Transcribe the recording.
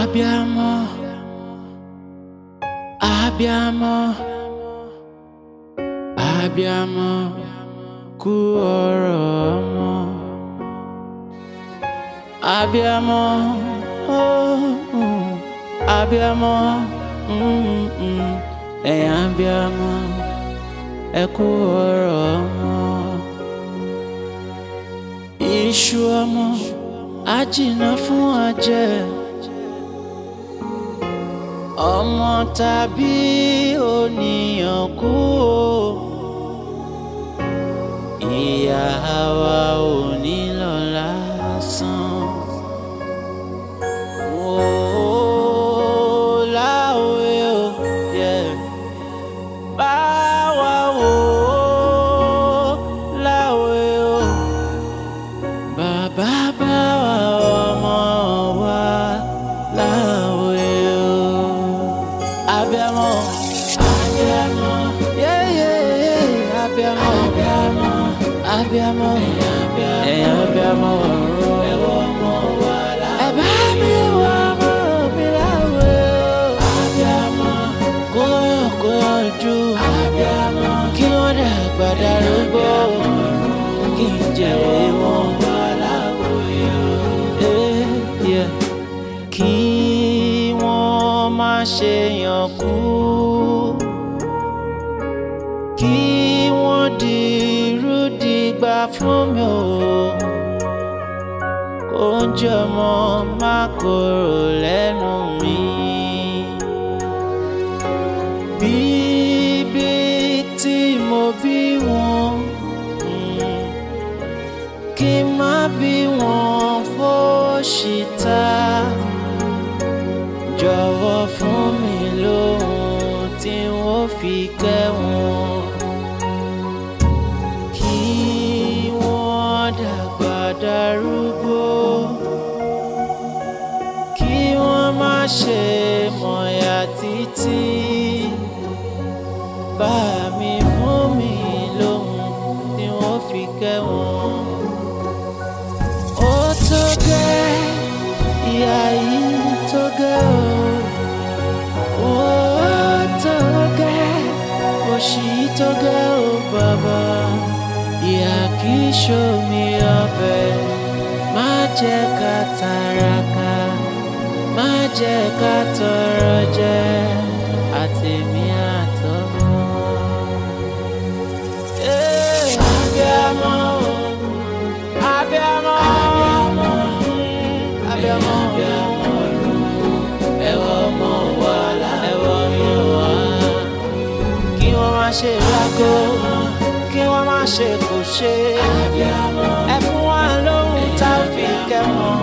Abbiamo, abbiamo, abbiamo cuore. Abbiamo, abbiamo, e abbiamo, e cuore. Iṣu ọmọ, ajínà fún ajẹ́. Ọmọ tàbí oníyàn kú o, ìyá wa ò ní lọ lásán. Láwé o, bá wa wò ó, láwé o, bàbá bá wa ọmọ wa láwé o. Abbiamo, abbiamo, abbiamo, abbiamo, abbiamo, kí wọ́n dàgbà darúgbó, kí n jèrè wọn. Kí wọ́n má ṣe yàn kú, kí wọ́n dìrú dìgbà fún mi o, oúnjẹ ọmọ má korò lẹ́nu mi. Bíbí tí mo bí wọn, kí n má bí wọn fóṣìta. Jọ̀wọ́ fún mi lóhun tí wọ́n fi kẹ́ wọn. Kí wọ́n dàgbà darúgbó, kí wọ́n má ṣe mọ̀yà títí. Bá mi fún mi lóhun tí wọ́n fi kẹ́ wọn. Ó tó gẹ́, ìyà yìí tó gẹ́ o. Ó tó gẹ́, òṣì tó gẹ́ o bàbá. Ìyà kì í ṣomi ọbẹ̀, má jẹ́ ká tàràkà, má jẹ́ ká tọrọ jẹ, àtèmi àtọmọ. Abbiamo, abbiamo, abbiamo, ẹ̀wọ̀n ọmọ wa, ẹ̀wọ̀n ọmọ wa. Kí wọ́n má ṣe rákò, kí wọ́n má ṣe kò ṣe. Ẹ fún wa lóhun tá a fi kẹ́ wọn.